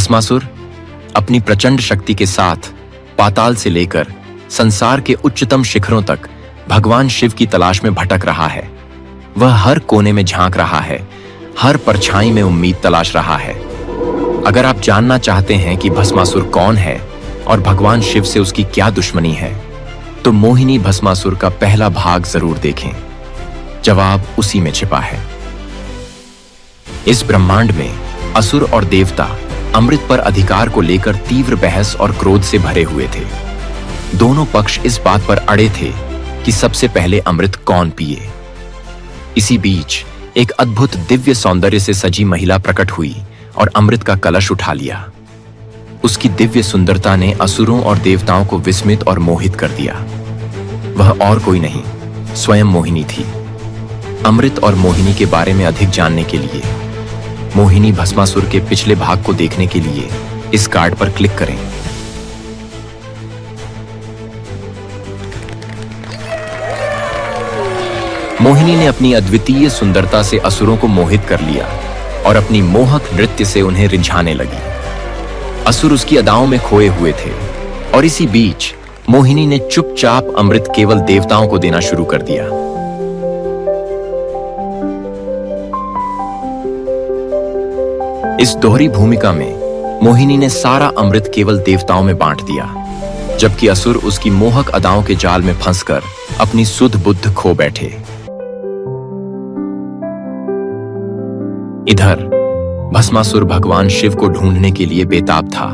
भस्मासुर अपनी प्रचंड शक्ति के साथ पाताल से लेकर संसार के उच्चतम शिखरों तक भगवान शिव की तलाश में भटक रहा है। वह हर कोने में झांक रहा है, हर परछाई में उम्मीद तलाश रहा है। अगर आप जानना चाहते हैं कि भस्मासुर कौन है और भगवान शिव से उसकी क्या दुश्मनी है, तो मोहिनी भस्मासुर का पहला भाग जरूर देखें। जवाब उसी में छिपा है। इस ब्रह्मांड में असुर और देवता अमृत पर अधिकार को लेकर तीव्र बहस और क्रोध से भरे हुए थे। दोनों पक्ष इस बात पर अड़े थे कि सबसे पहले अमृत कौन पिए। इसी बीच एक अद्भुत दिव्य सौंदर्य से सजी महिला प्रकट हुई और अमृत का कलश उठा लिया। उसकी दिव्य सुंदरता ने असुरों और देवताओं को विस्मित और मोहित कर दिया। वह और कोई नहीं, स्वयं मोहिनी थी। अमृत और मोहिनी के बारे में अधिक जानने के लिए मोहिनी भस्मासुर के पिछले भाग को देखने के लिए इस कार्ड पर क्लिक करें। मोहिनी ने अपनी अद्वितीय सुंदरता से असुरों को मोहित कर लिया और अपनी मोहक नृत्य से उन्हें रिझाने लगी। असुर उसकी अदाओं में खोए हुए थे और इसी बीच मोहिनी ने चुपचाप अमृत केवल देवताओं को देना शुरू कर दिया। इस दोहरी भूमिका में मोहिनी ने सारा अमृत केवल देवताओं में बांट दिया, जबकि असुर उसकी मोहक अदाओं के जाल में फंसकर अपनी सुध बुद्ध खो बैठे। इधर भस्मासुर भगवान शिव को ढूंढने के लिए बेताब था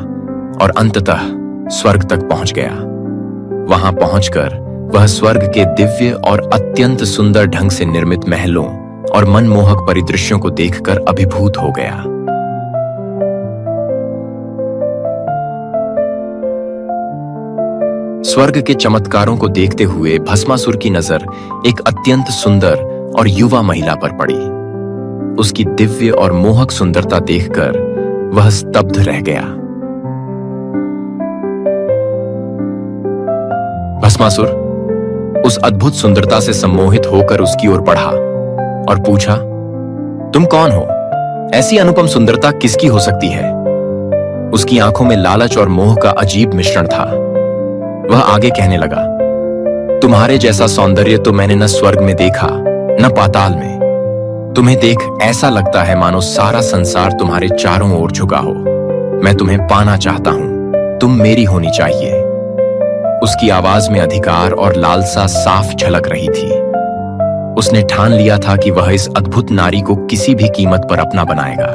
और अंततः स्वर्ग तक पहुंच गया। वहां पहुंचकर वह स्वर्ग के दिव्य और अत्यंत सुंदर ढंग से निर्मित महलों और मनमोहक परिदृश्यों को देखकर अभिभूत हो गया। स्वर्ग के चमत्कारों को देखते हुए भस्मासुर की नजर एक अत्यंत सुंदर और युवा महिला पर पड़ी। उसकी दिव्य और मोहक सुंदरता देखकर वह स्तब्ध रह गया। भस्मासुर उस अद्भुत सुंदरता से सम्मोहित होकर उसकी ओर बढ़ा और पूछा, तुम कौन हो? ऐसी अनुपम सुंदरता किसकी हो सकती है? उसकी आंखों में लालच और मोह का अजीब मिश्रण था। वह आगे कहने लगा, तुम्हारे जैसा सौंदर्य तो मैंने न स्वर्ग में देखा न पाताल में। तुम्हें देख ऐसा लगता है मानो सारा संसार तुम्हारे चारों ओर झुका हो। मैं तुम्हें पाना चाहता हूं, तुम मेरी होनी चाहिए। उसकी आवाज में अधिकार और लालसा साफ झलक रही थी। उसने ठान लिया था कि वह इस अद्भुत नारी को किसी भी कीमत पर अपना बनाएगा।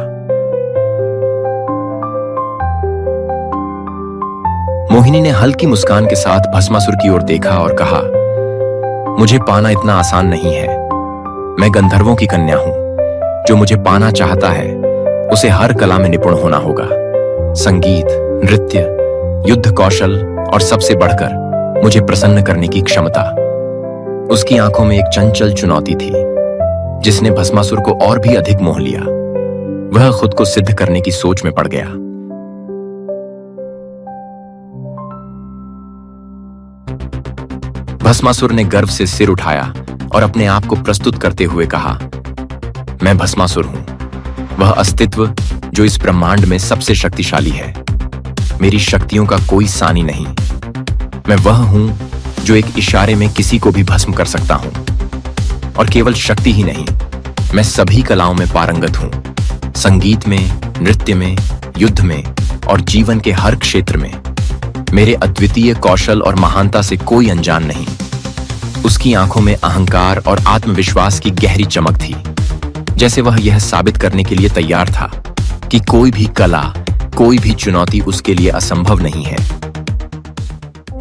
मोहिनी ने हल्की मुस्कान के साथ भस्मासुर की ओर देखा और कहा, मुझे पाना इतना आसान नहीं है। मैं गंधर्वों की कन्या हूं। जो मुझे पाना चाहता है उसे हर कला में निपुण होना होगा। संगीत, नृत्य, युद्ध कौशल और सबसे बढ़कर मुझे प्रसन्न करने की क्षमता। उसकी आंखों में एक चंचल चुनौती थी जिसने भस्मासुर को और भी अधिक मोह लिया। वह खुद को सिद्ध करने की सोच में पड़ गया। भस्मासुर ने गर्व से सिर उठाया और अपने आप को प्रस्तुत करते हुए कहा, मैं भस्मासुर हूं, वह अस्तित्व जो इस ब्रह्मांड में सबसे शक्तिशाली है। मेरी शक्तियों का कोई सानी नहीं। मैं वह हूं जो एक इशारे में किसी को भी भस्म कर सकता हूं। और केवल शक्ति ही नहीं, मैं सभी कलाओं में पारंगत हूं। संगीत में, नृत्य में, युद्ध में और जीवन के हर क्षेत्र में मेरे अद्वितीय कौशल और महानता से कोई अनजान नहीं। उसकी आंखों में अहंकार और आत्मविश्वास की गहरी चमक थी, जैसे वह यह साबित करने के लिए तैयार था कि कोई भी कला, कोई भी चुनौती उसके लिए असंभव नहीं है।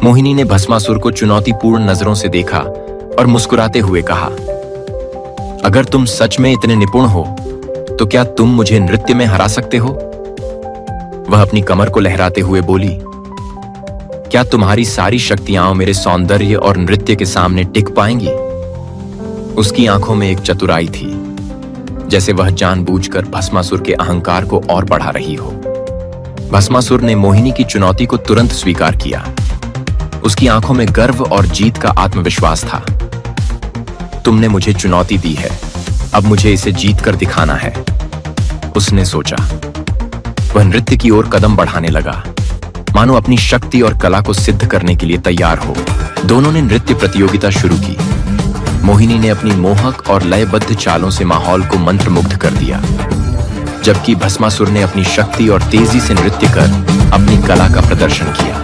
मोहिनी ने भस्मासुर को चुनौतीपूर्ण नजरों से देखा और मुस्कुराते हुए कहा, अगर तुम सच में इतने निपुण हो तो क्या तुम मुझे नृत्य में हरा सकते हो? वह अपनी कमर को लहराते हुए बोली, क्या तुम्हारी सारी शक्तियां मेरे सौंदर्य और नृत्य के सामने टिक पाएंगी? उसकी आंखों में एक चतुराई थी, जैसे वह जानबूझकर भस्मासुर के अहंकार को और बढ़ा रही हो। भस्मासुर ने मोहिनी की चुनौती को तुरंत स्वीकार किया। उसकी आंखों में गर्व और जीत का आत्मविश्वास था। तुमने मुझे चुनौती दी है, अब मुझे इसे जीत कर दिखाना है, उसने सोचा। वह नृत्य की ओर कदम बढ़ाने लगा, मानो अपनी शक्ति और कला को सिद्ध करने के लिए तैयार हो। दोनों ने नृत्य प्रतियोगिता शुरू की। मोहिनी ने अपनी मोहक और लयबद्ध चालों से माहौल को मंत्रमुग्ध कर दिया, जबकि भस्मासुर ने अपनी शक्ति और तेजी से नृत्य कर अपनी कला का प्रदर्शन किया।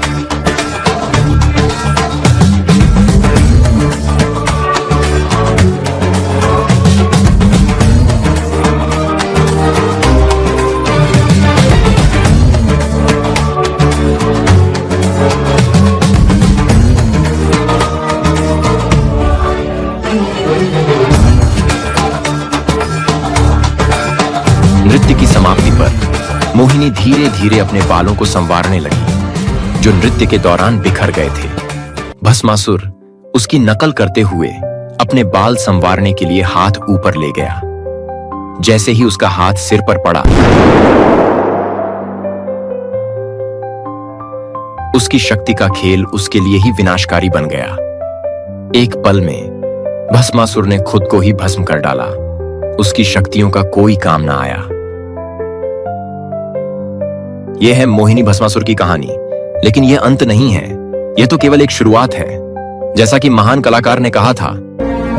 नृत्य की समाप्ति पर मोहिनी धीरे धीरे अपने बालों को संवारने लगी, जो नृत्य के दौरान बिखर गए थे। भस्मासुर उसकी नकल करते हुए अपने बाल संवारने के लिए हाथ ऊपर ले गया। जैसे ही उसका हाथ सिर पर पड़ा, उसकी शक्ति का खेल उसके लिए ही विनाशकारी बन गया। एक पल में भस्मासुर ने खुद को ही भस्म कर डाला। उसकी शक्तियों का कोई काम ना आया। यह है मोहिनी भस्मासुर की कहानी, लेकिन यह अंत नहीं है। यह तो केवल एक शुरुआत है। जैसा कि महान कलाकार ने कहा था,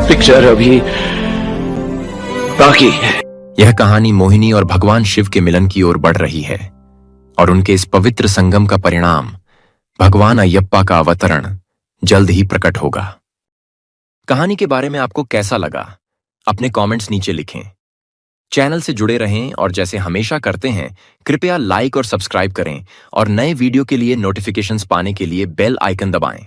पिक्चर अभी बाकी है। यह कहानी मोहिनी और भगवान शिव के मिलन की ओर बढ़ रही है, और उनके इस पवित्र संगम का परिणाम भगवान अयप्पा का अवतरण जल्द ही प्रकट होगा। कहानी के बारे में आपको कैसा लगा? अपने कमेंट्स नीचे लिखें। चैनल से जुड़े रहें और जैसे हमेशा करते हैं, कृपया लाइक और सब्सक्राइब करें और नए वीडियो के लिए नोटिफिकेशंस पाने के लिए बेल आइकन दबाएं।